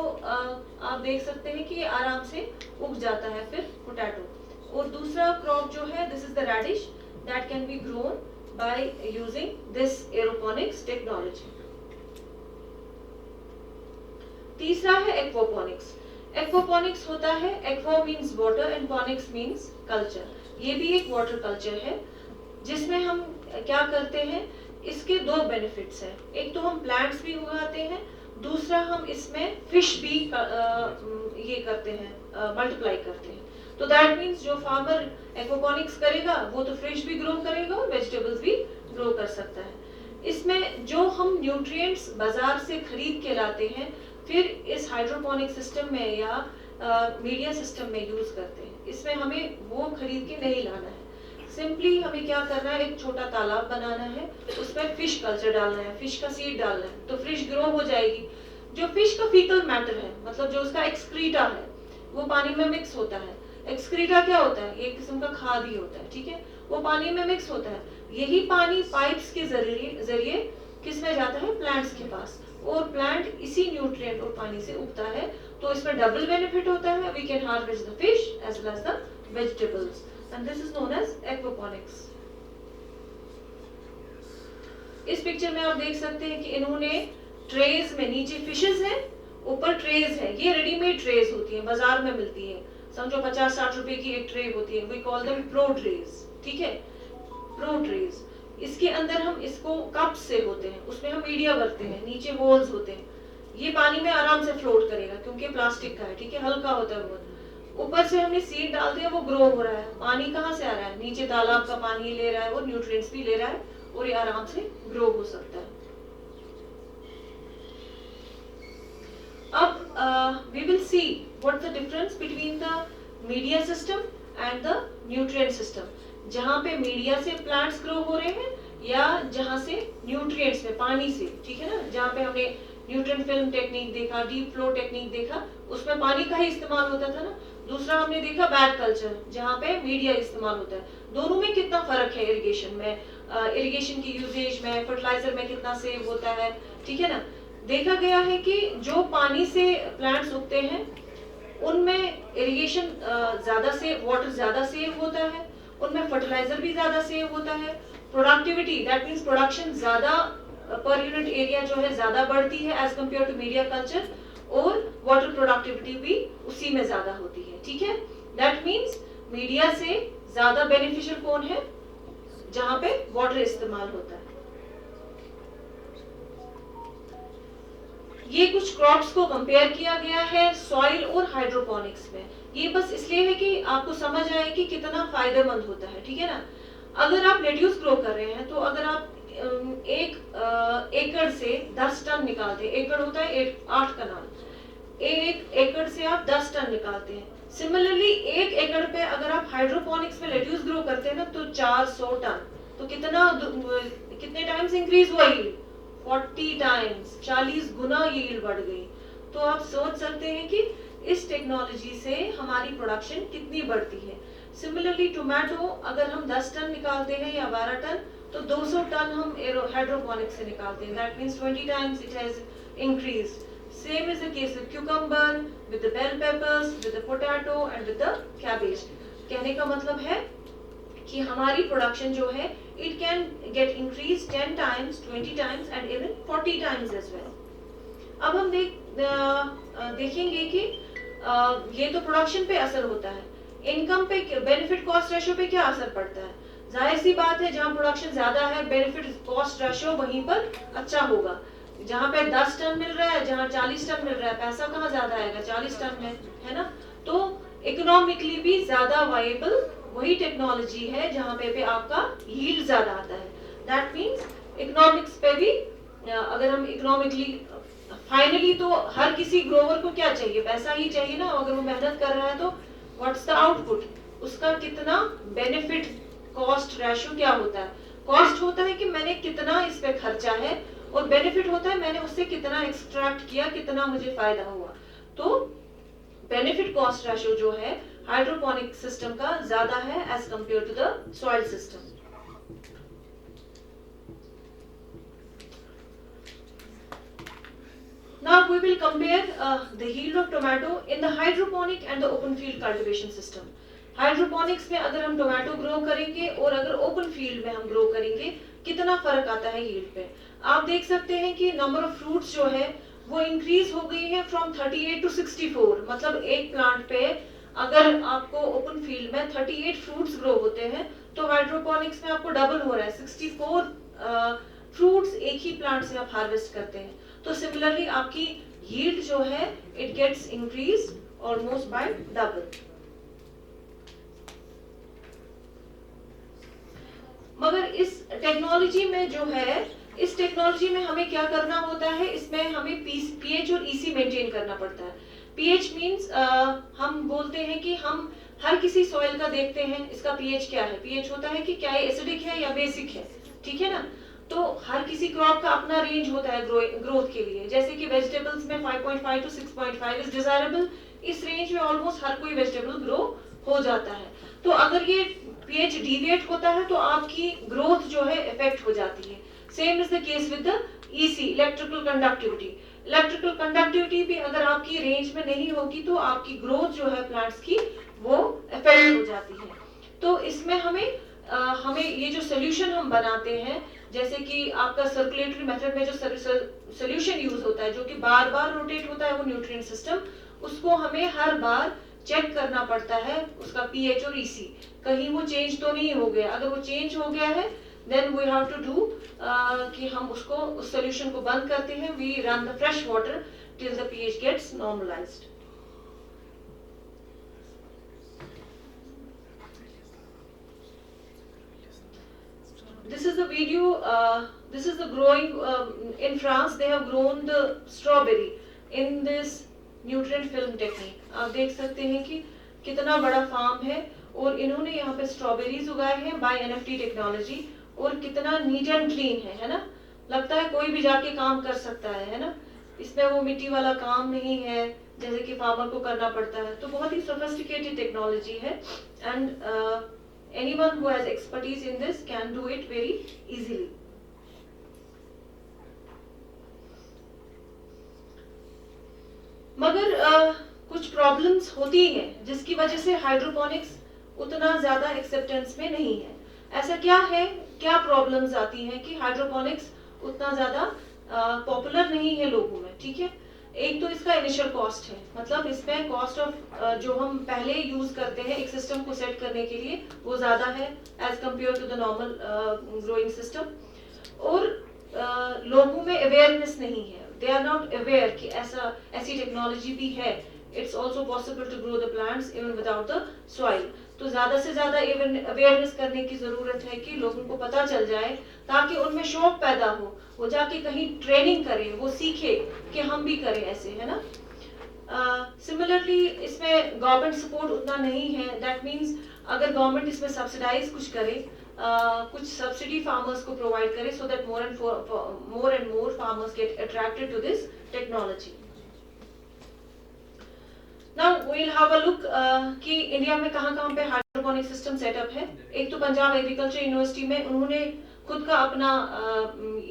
आप देख सकते हैं कि आराम से उग जाता है फिर पोटैटो। और दूसरा क्रॉप जो है, this is the radish that can be grown by using this aeroponics technology. तीसरा है एक्वापोनिक्स। एक्वापोनिक्स होता है, aqua means water and ponics means culture. ये भी एक वाटर कल्चर है जिसमें हम क्या करते हैं, इसके दो बेनिफिट्स हैं। एक तो हम प्लांट्स भी उगाते हैं, दूसरा हम इसमें फिश भी ये करते हैं, मल्टीप्लाई करते हैं। तो दैट मीन्स जो फार्मर एक्वापोनिक्स करेगा वो तो फिश भी ग्रो करेगा और वेजिटेबल्स भी ग्रो कर सकता है। इसमें जो हम न्यूट्रिएंट्स बाजार से खरीद के लाते हैं, फिर इस हाइड्रोपोनिक सिस्टम में या मीडिया सिस्टम में यूज करते हैं, इसमें हमें वो खरीद के नहीं लाना है। सिंपली हमें क्या करना है, एक छोटा तालाब बनाना है, उसमें फिश कल्चर डालना है, फिश का सीड डालना है, तो फिश ग्रो हो जाएगी। जो फिश का फीकल मैटर है, मतलब जो उसका एक्सक्रीटा है, वो पानी में मिक्स होता है। एक्सक्रीटा क्या होता है, एक किस्म का खाद ही होता है, ठीक है, वो पानी में मिक्स होता है। यही पानी पाइप्स के जरिए किस में जाता है, प्लांट्स के पास, और प्लांट इसी न्यूट्रिएंट और पानी से उगता है। तो इसमें डबल बेनिफिट होता है, we can harvest the fish as well as the vegetables, and this is known as aquaponics. इस पिक्चर में आप देख सकते हैं कि इन्होंने ट्रेज में, नीचे फिशेस हैं, ऊपर ट्रेज है। ये रेडीमेड ट्रेज होती है, बाजार में मिलती है, समझो 50-60 रुपए की एक ट्रे होती है, we call them pro trays, ठीक है, प्रो ट्रेज। इसके अंदर हम इसको कप से होते हैं, उसमें हम मीडिया भरते हैं, नीचे होल्स होते हैं, ये पानी में आराम से फ्लोट करेगा क्योंकि प्लास्टिक का है, ठीक है, हल्का होता है बहुत। ऊपर से हमने सीड डाल दिया, वो ग्रो हो रहा है। पानी कहाँ से आ रहा है, नीचे तालाब का पानी ले रहा है और न्यूट्रिएंट्स भी ले रहा है, और ये आराम से ग्रो हो सकता है। अब we will see what the difference between the media system and the nutrient system. जहाँ पे मीडिया से प्लांट्स ग्रो हो रहे हैं या जहाँ से न्यूट्रिएंट्स में, पानी से, ठीक है ना, जहाँ पे हमने न्यूट्रिएंट फिल्म टेक्निक देखा, डीप फ्लो टेक्निक देखा, उसमें पानी का ही इस्तेमाल होता था ना। दूसरा हमने देखा बैक कल्चर, जहाँ पे मीडिया इस्तेमाल होता है। दोनों में कितना फर्क है, इरिगेशन में, इरिगेशन की यूजेज में, फर्टिलाइजर में कितना सेव होता है, ठीक है ना। देखा गया है कि जो पानी से प्लांट्स उगते हैं उनमें इरिगेशन ज्यादा से, वाटर ज्यादा सेव होता है, उनमें फर्टिलाइजर भी ज्यादा सेव होता है, प्रोडक्टिविटी दैट मीन्स प्रोडक्शन ज्यादा पर यूनिट एरिया जो है ज्यादा बढ़ती है as compare to media culture, और वाटर प्रोडक्टिविटी भी उसी में ज्यादा होती है, ठीक है। दैट मीन्स मीडिया से ज्यादा बेनिफिशियल कौन है, जहां पे वाटर इस्तेमाल होता है। ये कुछ क्रॉप्स को कंपेयर किया गया है सॉइल और हाइड्रोपोनिक्स में। ये बस इसलिए है कि आपको समझ आए कि कितना फायदेमंद होता है, ठीक है ना। अगर आप लेट्यूस ग्रो कर रहे हैं, तो अगर आप एक एकड़ से 10 टन निकालते हैं, एकड़ होता है 8 कनाल, एक एकड़ से आप 10 टन निकालते हैं। सिमिलरली एक एकड़ पे अगर आप हाइड्रोपोनिक्स में लेट्यूस ग्रो करते हैं ना, तो 400 टन, तो कितने टाइम्स इंक्रीज हुआ यील्ड, 40 टाइम्स, 40 गुना यील्ड बढ़ गई। तो आप सोच सकते हैं कि इस टेक्नोलॉजी से हमारी प्रोडक्शन कितनी बढ़ती है। सिमिलरली टोमेटो अगर हम 10 टन निकालते हैं या 12 टन, तो 200 टन हम हाइड्रोपोनिक्स से निकालते हैं, that means 20 times it has increased. Same is the case with cucumber, with the bell peppers, with the potato and with the cabbage. कहने का मतलब है कि हमारी प्रोडक्शन जो है it can get increased 10 times, 20 times and even 40 times as well. अब हम देखेंगे कि ये तो प्रोडक्शन पे असर होता है, इनकम पे, बेनिफिट कॉस्ट रेशो पे क्या असर पड़ता है। जाहिर सी बात है, जहाँ प्रोडक्शन ज्यादा है बेनिफिट कॉस्ट रेशो वहीं पर अच्छा होगा। जहाँ पे 10 टन मिल रहा है, जहाँ 40 टन मिल रहा है, पैसा कहाँ ज्यादा आएगा, 40 टन में, है ना। तो इकोनॉमिकली भी ज्यादा वायबल वही टेक्नोलॉजी है जहां पे आपका यील्ड ज्यादा आता है. दैट मीन्स इकोनॉमिक्स पे भी अगर हम इकोनॉमिकली फाइनली तो हर किसी ग्रोवर को क्या चाहिए, पैसा ही चाहिए ना. अगर वो मेहनत कर रहा है तो व्हाट्स द आउटपुट, उसका कितना बेनिफिट कॉस्ट रेशियो क्या होता है. कॉस्ट होता है कि मैंने कितना इस पे खर्चा है, और बेनिफिट होता है मैंने उससे कितना एक्सट्रैक्ट किया, कितना मुझे फायदा हुआ. तो बेनिफिट कॉस्ट रेशियो जो है हाइड्रोपोनिक सिस्टम का ज्यादा है as compare to the soil system. Now we will compare the yield of tomato in the hydroponic and the open field cultivation system. Hydroponics में अगर हम टोमेटो ग्रो करेंगे और अगर ओपन फील्ड में हम ग्रो करेंगे, कितना फर्क आता है यील्ड पे. आप देख सकते हैं कि नंबर ऑफ फ्रूट्स जो है वो इंक्रीज हो गई है फ्रॉम 38 टू 64. मतलब एक प्लांट पे अगर आपको ओपन फील्ड में 38 फ्रूट्स ग्रो होते हैं तो हाइड्रोपोनिक्स में आपको डबल हो रहा है, 64 फ्रूट्स एक ही प्लांट से आप हार्वेस्ट करते हैं. तो सिमिलरली आपकी यील्ड जो है it gets increase almost by double. मगर इस टेक्नोलॉजी में जो है, इस टेक्नोलॉजी में हमें क्या करना होता है, इसमें हमें पीएच और ईसी मेंटेन करना पड़ता है. पीएच मींस हम बोलते हैं कि हम हर किसी सॉइल का देखते हैं इसका पीएच क्या है. पीएच होता है कि क्या ये एसिडिक है या बेसिक है, ठीक है ना. तो हर किसी क्रॉप का अपना रेंज होता है ग्रोथ के लिए. जैसे कि वेजिटेबल्स में 5.5 टू 6.5 इज डिजायरेबल. इस रेंज में ऑलमोस्ट हर कोई वेजिटेबल ग्रो हो जाता है. तो अगर ये पीएच डिविएट होता है तो आपकी ग्रोथ जो है इफेक्ट हो जाती है. Same is the case with the EC, electrical conductivity. Electrical conductivity भी अगर आपकी रेंज में नहीं होगी तो आपकी ग्रोथ जो है प्लांट्स की वो इफेक्ट हो जाती है. तो इसमें हमें ये जो सोल्यूशन हम बनाते हैं, जैसे कि आपका सर्कुलेटरी मेथड में जो सोल्यूशन यूज होता है जो कि बार बार रोटेट होता है वो न्यूट्रिएंट सिस्टम, उसको हमें हर बार चेक करना पड़ता है उसका पीएच और ईसी कहीं वो चेंज तो नहीं हो गया. अगर वो चेंज हो गया है then we have to do कि हम उसको उस सोल्यूशन को बंद करते हैं. We run the fresh water till the pH gets normalised. This is the video, this is the growing, in France they have grown the strawberry in this nutrient film technique. आप देख सकते हैं कि कितना बड़ा फार्म है और इन्होंने यहाँ पे स्ट्रॉबेरीज उगाए हैं बाय एनएफटी टेक्नोलॉजी. और कितना नीट एंड क्लीन है ना. लगता है कोई भी जाके काम कर सकता है ना. इसमें वो मिट्टी वाला काम नहीं है जैसे कि फार्मर को करना पड़ता है. तो बहुत ही सोफिस्टिकेटेड टेक्नोलॉजी है and anyone who has expertise in this can do it very easily. मगर कुछ प्रॉब्लम्स होती हैं जिसकी वजह से हाइड्रोपोनिक्स उतना ज्यादा एक्सेप्टेंस में नहीं है. ऐसा क्या है, क्या प्रॉब्लम्स आती हैं कि हाइड्रोपोनिक्स उतना ज्यादा पॉपुलर नहीं है लोगों में. ठीक है, एक तो इसका इनिशियल कॉस्ट है. मतलब इसमें कॉस्ट ऑफ जो हम पहले यूज करते हैं एक सिस्टम को सेट करने के लिए वो ज्यादा है as compare to the normal growing system. और लोगों में अवेयरनेस नहीं है. दे आर नॉट अवेयर कि ऐसी टेक्नोलॉजी भी है. It's also possible to grow the plants even without the soil. तो ज्यादा से ज्यादा अवेयरनेस करने की जरूरत है कि लोगों को पता चल जाए ताकि उनमें शौक पैदा हो, वो जाके कहीं ट्रेनिंग करें, वो सीखे कि हम भी करें ऐसे, है ना. सिमिलरली इसमें गवर्नमेंट सपोर्ट उतना नहीं है. दैट मीन्स अगर गवर्नमेंट इसमें सब्सिडाइज कुछ करे, कुछ सब्सिडी फार्मर्स को प्रोवाइड करे so that more and more farmers get attracted to this technology. Now we will have a look कि इंडिया में कहां-कहां पे हाइड्रोपोनिक सिस्टम सेटअप है. एक तो पंजाब एग्रीकल्चर यूनिवर्सिटी में उन्होंने खुद का अपना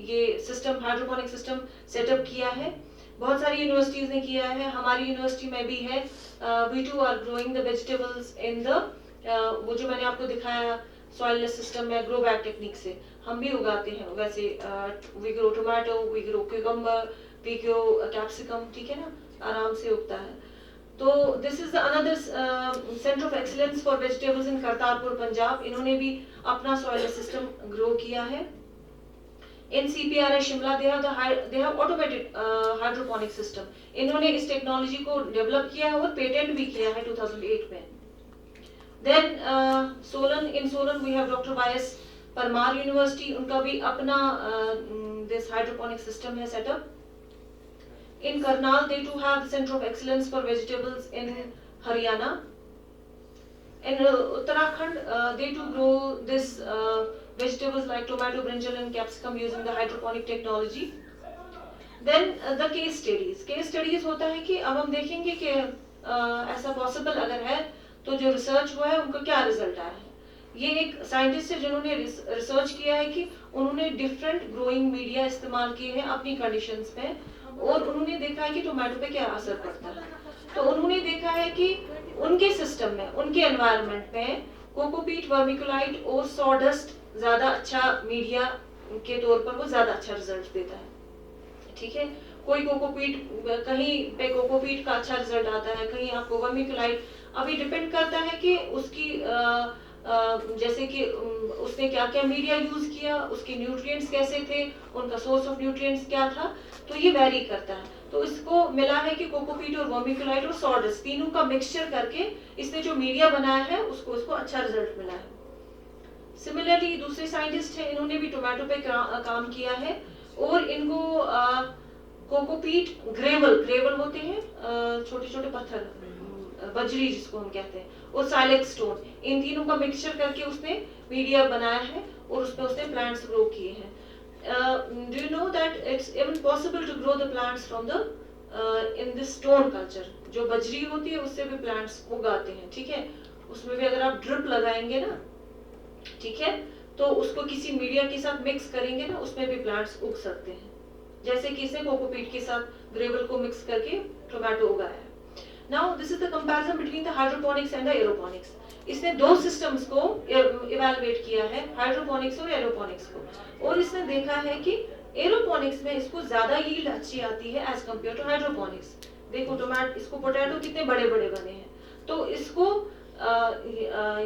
ये सिस्टम हाइड्रोपोनिक सिस्टम सेटअप किया है. बहुत सारी यूनिवर्सिटीज ने किया है. हमारी यूनिवर्सिटी में भी है. We too are growing the vegetables in the वो जो मैंने आपको दिखाया सॉइललेस सिस्टम में ग्रो बैग टेक्निक से हम भी उगाते हैं. वैसे we grow tomato, we grow cucumber, we grow capsicum. ठीक है ना, आराम से उगता है. तो this is another centre of excellence for vegetables in Kartarpur Punjab. इन्होंने भी अपना सॉइल सिस्टम ग्रो किया है. In CPRI Shimla they have automated hydroponic system. इन्होंने इस टेक्नोलॉजी को डेवलप किया है और पेटेंट भी किया है 2008 में. Then in Solan we have Dr. YS Parmar University. उनका भी अपना this hydroponic system है setup. In Karnal they too have the Center of Excellence for Vegetables in Haryana. In Uttarakhand they too grow this vegetables like tomato, brinjal and capsicum using the hydroponic technology. Then the case studies होता है कि अब हम देखेंगे कि ऐसा possible अगर है तो जो रिसर्च हुआ है उनका क्या रिजल्ट आया है. ये एक साइंटिस्ट है जिन्होंने रिसर्च किया है कि उन्होंने डिफरेंट ग्रोइंग मीडिया इस्तेमाल किए हैं अपनी कंडीशंस में और उन्होंने देखा है कि टोमेटो पे क्या असर पड़ता है. तो उन्होंने देखा है कि उनके सिस्टम में, उनके एनवायरनमेंट में कोकोपीट, वर्मिकुलाइट और सॉडस्ट ज्यादा अच्छा मीडिया के तौर पर वो ज्यादा अच्छा रिजल्ट देता है. ठीक है, कोई कोकोपीट, कहीं पे कोकोपीट का अच्छा रिजल्ट आता है, कहीं आपको वर्मिकुलाइट. अभी डिपेंड करता है कि उसकी जैसे कि उसने क्या क्या मीडिया यूज किया, उसके न्यूट्रिएंट्स कैसे थे, उनका सोर्स ऑफ न्यूट्रिएंट्स क्या था, तो ये वेरी करता है. तो इसको मिला है कि कोकोपीट और वर्मिकुलाइट और सॉडस्ट तीनों का मिक्सचर करके इसने जो मीडिया बनाया है उसको अच्छा रिजल्ट मिला है. सिमिलरली दूसरे साइंटिस्ट हैं, इन्होंने भी टोमेटो पे काम किया है और इनको कोकोपीट, ग्रेवल होते हैं छोटे छोटे पत्थर, बजरी जिसको हम कहते हैं, और साइलेक्स स्टोन, इन तीनों का मिक्सचर करके उसने मीडिया बनाया है और उसमें उसने प्लांट्स ग्रो किए हैं. Do you know that it's even possible to grow the plants from the in this stone culture? जो बजरी होती है उससे भी प्लांट्स उगाते हैं. ठीक है, उसमें भी अगर आप ड्रिप लगाएंगे ना, ठीक है, तो उसको किसी मीडिया के साथ मिक्स करेंगे ना, उसमें भी प्लांट्स उग सकते हैं. जैसे कि इसने कोकोपीट के साथ ग्रेवल को मिक्स करके टोमेटो उगाया है. Now this is the comparison between the hydroponics and the aeroponics. इसने दो सिस्टम्स को इवैल्यूएट किया है, हाइड्रोपोनिक्स और एरोपोनिक्स को, और इसने देखा है कि एरोपोनिक्स में इसको ज्यादा यील्ड अच्छी आती है एज कंपेयर टू हाइड्रोपोनिक्स. देखो टोमेटो, इसको पोटैटो कितने बड़े बड़े बने हैं, तो इसको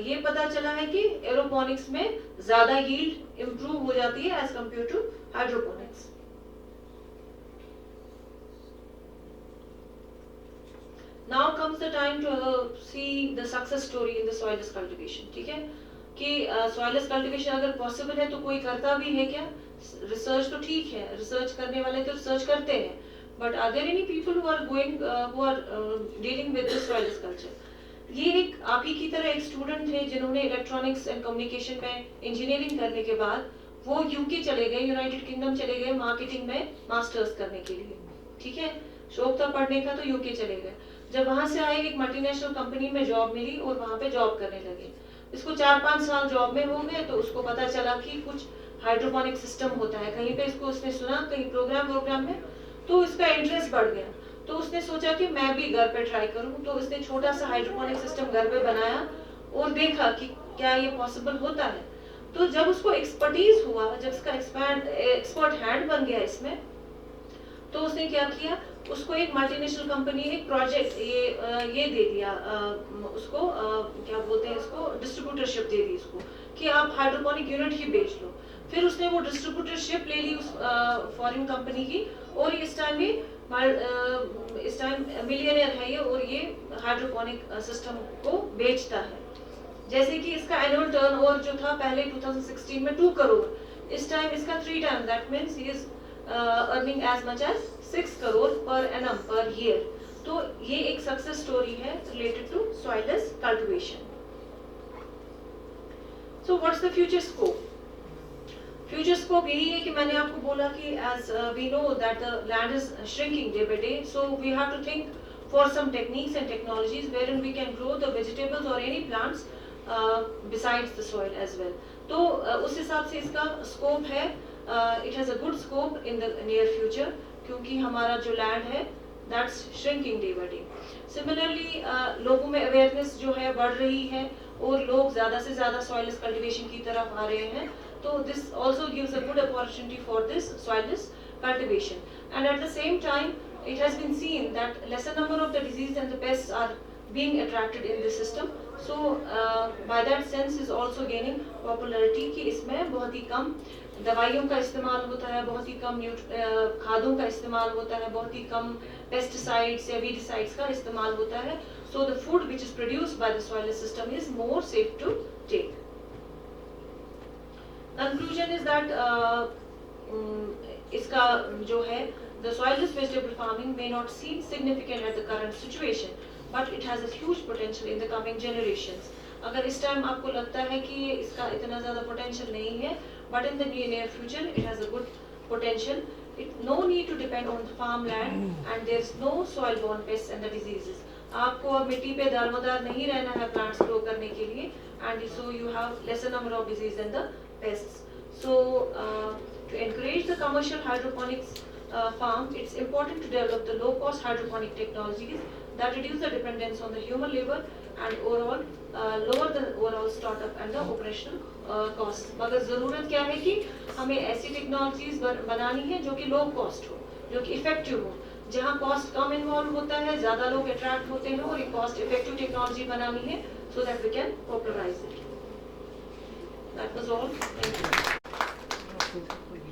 ये पता चला है कि एरोपोनिक्स में ज्यादा यील्ड इंप्रूव हो जाती है as compare to hydroponics. Now comes the time to see the success story in the soilless cultivation. ठीक है, कि soilless cultivation अगर possible है तो कोई करता भी है क्या? रिसर्च तो ठीक है, रिसर्च करने वाले तो रिसर्च करते हैं, but are there any people who are going who are dealing with this soilless culture? ये एक आप ही की तरह एक स्टूडेंट है जिन्होंने इलेक्ट्रॉनिक्स एंड कम्युनिकेशन में इंजीनियरिंग करने के बाद वो यूके चले गए, यूनाइटेड किंगडम चले गए मार्केटिंग में मास्टर्स करने के लिए. ठीक है, शौक था पढ़ने का तो यूके चले गए. जब वहां से आए एक मल्टीनेशनल कंपनी में जॉब मिली और वहां पे जॉब करने लगे. इसको 4-5 साल जॉब में हो गए तो उसको पता चला कि कुछ हाइड्रोपोनिक सिस्टम होता है. कहीं पे इसको उसने सुना, कहीं प्रोग्राम में, तो इसका इंटरेस्ट बढ़ गया. तो उसने सोचा कि मैं भी घर पे ट्राई करूं. तो उसने छोटा सा हाइड्रोपोनिक सिस्टम घर पे बनाया और देखा कि क्या ये पॉसिबल होता है. तो जब उसको एक्सपर्टीज हुआ, जब इसका एक्सपर्ट हैंड बन गया इसमें, तो उसने क्या किया, उसको एक मल्टीनेशनल कंपनी ने एक प्रोजेक्ट ये दे दिया, उसको क्या बोलते हैं, इसको डिस्ट्रीब्यूटरशिप दे दी इसको कि आप हाइड्रोपोनिक यूनिट ही बेच लो. फिर उसने वो डिस्ट्रीब्यूटरशिप ले ली उस फॉरेन कंपनी की, और इस टाइम मिलियनियर है ये, और ये हाइड्रोपोनिक सिस्टम को बेचता है. जैसे कि इसका एनुअल टर्नओवर जो था पहले 2016 में 2 करोड़, इस टाइम इसका 3 time, that means he is earning as much as 6 crore per annum per year. तो ये एक सक्सेस स्टोरी है related to soilless cultivation. So what's the future scope? Future scope यही है कि मैंने आपको बोला कि as we know that the land is shrinking day by day, so we have to think for some techniques and technologies wherein we can grow the vegetables or any plants besides the soil as well. तो उस हिसाब से इसका स्कोप है, it has a good scope in the near future, क्योंकि हमारा जो लैंड है that's shrinking day by day. Similarly लोगों में अवेयरनेस जो है बढ़ रही है और लोग ज्यादा से ज्यादा soilless cultivation की तरफ आ रहे हैं. तो this also gives a good opportunity for this soilless cultivation. And at the same time it has been seen that lesser number of the diseases and the pests are being attracted in this system. So by that sense is also gaining popularity कि इसमें बहुत ही कम दवाइयों का इस्तेमाल होता है, बहुत ही कम खादों का इस्तेमाल होता है, बहुत ही कम पेस्टिसाइड्स या वीडिसाइड्स का इस्तेमाल होता है. So the food which is produced by the soilless system is more safe to take. Conclusion is that इसका जो है the soilless vegetable farming may not seem significant at the current situation, but it has a huge potential in the coming generations. अगर इस टाइम आपको लगता है कि इसका इतना ज़्यादा पोटेंशियल नहीं है, but in the near future it has a good potential. No need to depend on farmland and there is no soil-borne pests and the diseases. आपको अब मिट्टी पे दारोमदार नहीं रहना है प्लांट्स ग्रो करने के लिए, and so you have lesser number of disease than the pests. So to encourage the commercial hydroponics farm, it's important to develop the low-cost hydroponic technologies that reduce the dependence on the human labor and overall lower the overall startup and the operational cost. मगर ज़रूरत क्या है कि हमें ऐसी टेक्नोलॉजीज बनानी है जो कि लो कॉस्ट हो, जो कि इफेक्टिव हो, जहाँ कॉस्ट कम इन्वॉल्व होता है, ज़्यादा लोग अट्रैक्ट होते हैं, और एक कॉस्ट इफेक्टिव टेक्नोलॉजी बनानी है so that we can popularize it. That was all. Thank you.